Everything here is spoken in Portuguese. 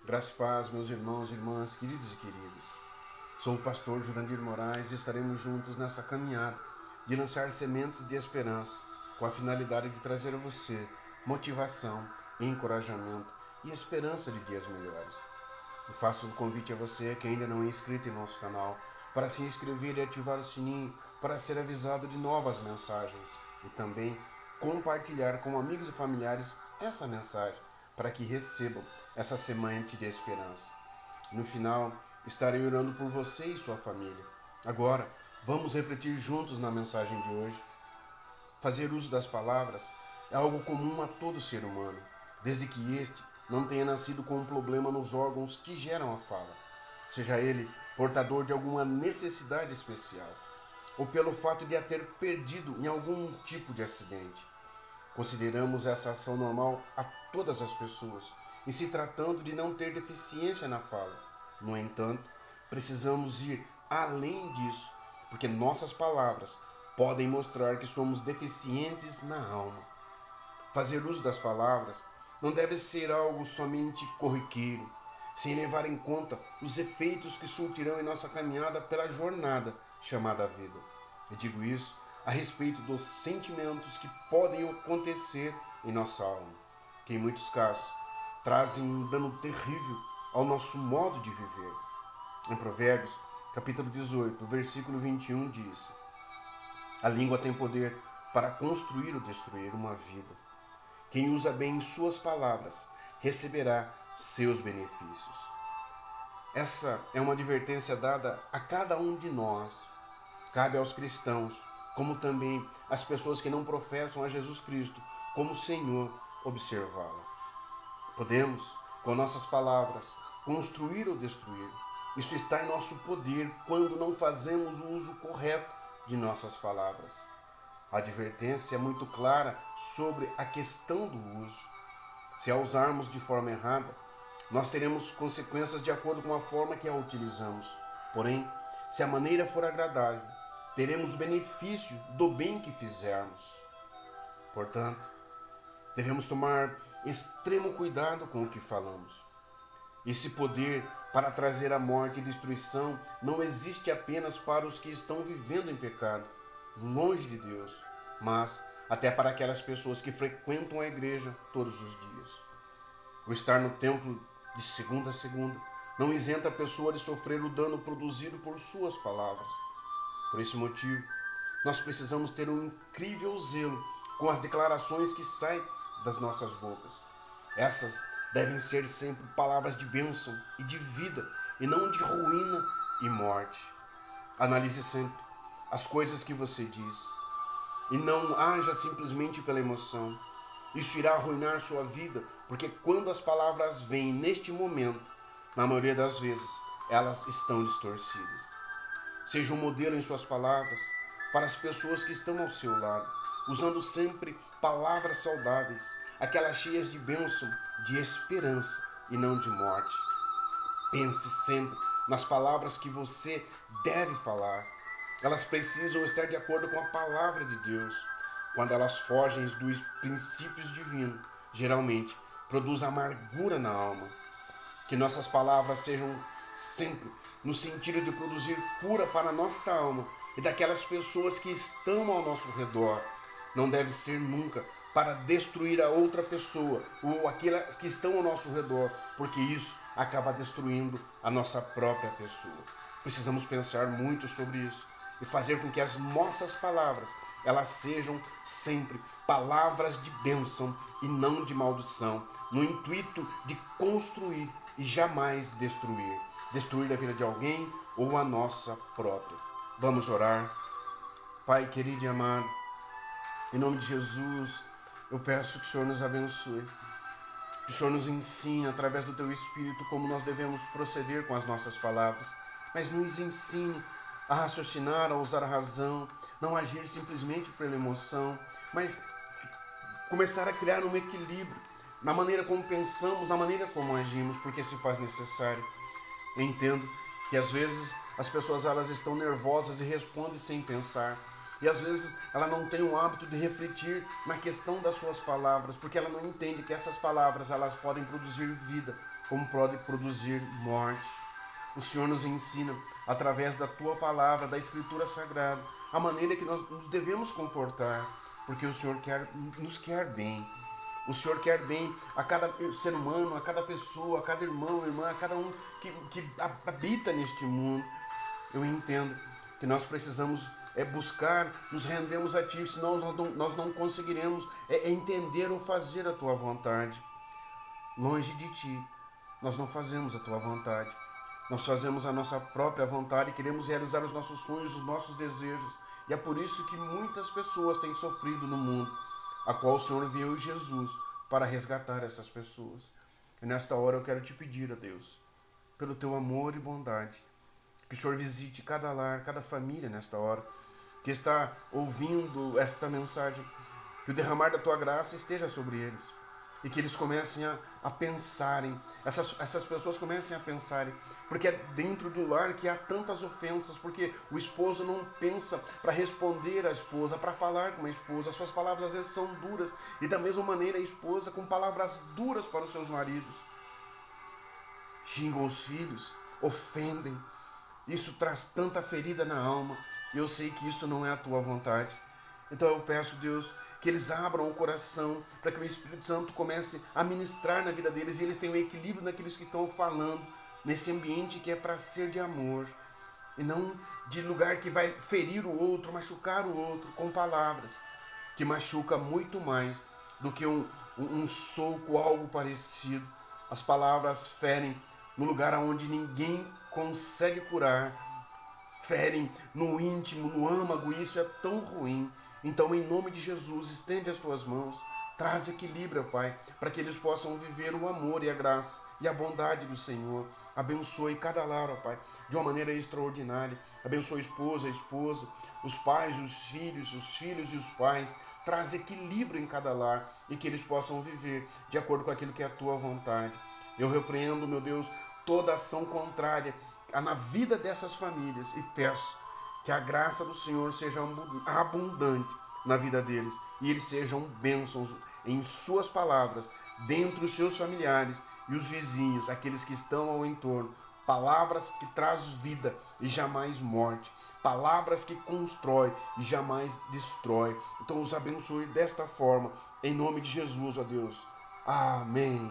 Graças e paz, meus irmãos e irmãs, queridos e queridas. Sou o pastor Jurandir Moraes e estaremos juntos nessa caminhada de lançar sementes de esperança, com a finalidade de trazer a você motivação, encorajamento e esperança de dias melhores. E faço um convite a você que ainda não é inscrito em nosso canal para se inscrever e ativar o sininho para ser avisado de novas mensagens e também compartilhar com amigos e familiares essa mensagem para que recebam essa semente de esperança. No final, estarei orando por você e sua família. Agora, vamos refletir juntos na mensagem de hoje. Fazer uso das palavras é algo comum a todo ser humano, desde que este não tenha nascido com um problema nos órgãos que geram a fala, seja ele portador de alguma necessidade especial, ou pelo fato de a ter perdido em algum tipo de acidente. Consideramos essa ação normal a todas as pessoas, em se tratando de não ter deficiência na fala. No entanto, precisamos ir além disso, porque nossas palavras podem mostrar que somos deficientes na alma. Fazer uso das palavras não deve ser algo somente corriqueiro, sem levar em conta os efeitos que surtirão em nossa caminhada pela jornada chamada vida. Eu digo isso a respeito dos sentimentos que podem acontecer em nossa alma, que em muitos casos trazem um dano terrível ao nosso modo de viver. Em Provérbios, capítulo 18, versículo 21 diz: a língua tem poder para construir ou destruir uma vida. Quem usa bem suas palavras receberá seus benefícios. Essa é uma advertência dada a cada um de nós. Cabe aos cristãos, como também às pessoas que não professam a Jesus Cristo como Senhor, observá-la. Podemos, com nossas palavras, construir ou destruir. Isso está em nosso poder quando não fazemos o uso correto de nossas palavras. A advertência é muito clara sobre a questão do uso. Se a usarmos de forma errada, nós teremos consequências de acordo com a forma que a utilizamos. Porém, se a maneira for agradável, teremos o benefício do bem que fizermos. Portanto, devemos tomar extremo cuidado com o que falamos. Esse poder para trazer a morte e destruição não existe apenas para os que estão vivendo em pecado, longe de Deus, mas até para aquelas pessoas que frequentam a igreja todos os dias. O estar no templo de segunda a segunda não isenta a pessoa de sofrer o dano produzido por suas palavras. Por esse motivo, nós precisamos ter um incrível zelo com as declarações que saem das nossas bocas. Essas devem ser sempre palavras de bênção e de vida, e não de ruína e morte. Analise sempre as coisas que você diz, e não haja simplesmente pela emoção. Isso irá arruinar sua vida, porque quando as palavras vêm neste momento, na maioria das vezes, elas estão distorcidas. Seja um modelo em suas palavras para as pessoas que estão ao seu lado, usando sempre palavras saudáveis, aquelas cheias de bênção, de esperança e não de morte. Pense sempre nas palavras que você deve falar. Elas precisam estar de acordo com a palavra de Deus. Quando elas fogem dos princípios divinos, geralmente produz amargura na alma. Que nossas palavras sejam sempre no sentido de produzir cura para a nossa alma e daquelas pessoas que estão ao nosso redor. Não deve ser nunca para destruir a outra pessoa ou aquelas que estão ao nosso redor, porque isso acaba destruindo a nossa própria pessoa. Precisamos pensar muito sobre isso e fazer com que as nossas palavras elas sejam sempre palavras de bênção e não de maldição, no intuito de construir e jamais destruir. Destruir a vida de alguém ou a nossa própria. Vamos orar. Pai querido e amado, em nome de Jesus, eu peço que o Senhor nos abençoe. Que o Senhor nos ensine, através do Teu Espírito, como nós devemos proceder com as nossas palavras. Mas nos ensine a raciocinar, a usar a razão, não agir simplesmente pela emoção, mas começar a criar um equilíbrio na maneira como pensamos, na maneira como agimos, porque se faz necessário. Eu entendo que às vezes as pessoas elas estão nervosas e respondem sem pensar. E às vezes ela não tem o hábito de refletir na questão das suas palavras, porque ela não entende que essas palavras elas podem produzir vida, como pode produzir morte. O Senhor nos ensina, através da Tua palavra, da Escritura Sagrada, a maneira que nós nos devemos comportar, porque o Senhor nos quer bem. O Senhor quer bem a cada ser humano, a cada pessoa, a cada irmão, irmã, a cada um que habita neste mundo. Eu entendo que nós precisamos buscar, nos rendemos a Ti, senão nós não conseguiremos entender ou fazer a Tua vontade. Longe de Ti, nós não fazemos a Tua vontade. Nós fazemos a nossa própria vontade e queremos realizar os nossos sonhos, os nossos desejos. E é por isso que muitas pessoas têm sofrido no mundo, a qual o Senhor enviou Jesus para resgatar essas pessoas. E nesta hora eu quero te pedir, ó Deus, pelo Teu amor e bondade, que o Senhor visite cada lar, cada família nesta hora, que está ouvindo esta mensagem, que o derramar da Tua graça esteja sobre eles. E que eles comecem a pensarem, essas pessoas comecem a pensarem, porque é dentro do lar que há tantas ofensas, porque o esposo não pensa para responder à esposa, para falar com a esposa, as suas palavras às vezes são duras, e da mesma maneira a esposa com palavras duras para os seus maridos. Xingam os filhos, ofendem, isso traz tanta ferida na alma, e eu sei que isso não é a Tua vontade. Então eu peço, Deus, que eles abram o coração para que o Espírito Santo comece a ministrar na vida deles e eles tenham equilíbrio naqueles que estão falando, nesse ambiente que é para ser de amor e não de lugar que vai ferir o outro, machucar o outro com palavras, que machuca muito mais do que um soco, algo parecido. As palavras ferem no lugar onde ninguém consegue curar, ferem no íntimo, no âmago, e isso é tão ruim. Então, em nome de Jesus, estende as Tuas mãos, traz equilíbrio, Pai, para que eles possam viver o amor e a graça e a bondade do Senhor. Abençoe cada lar, ó Pai, de uma maneira extraordinária. Abençoe a esposa, os pais, os filhos e os pais. Traz equilíbrio em cada lar e que eles possam viver de acordo com aquilo que é a Tua vontade. Eu repreendo, meu Deus, toda ação contrária na vida dessas famílias e peço que a graça do Senhor seja abundante na vida deles e eles sejam bênçãos em suas palavras, dentre os seus familiares e os vizinhos, aqueles que estão ao entorno. Palavras que traz vida e jamais morte. Palavras que constrói e jamais destrói. Então os abençoe desta forma, em nome de Jesus, ó Deus. Amém.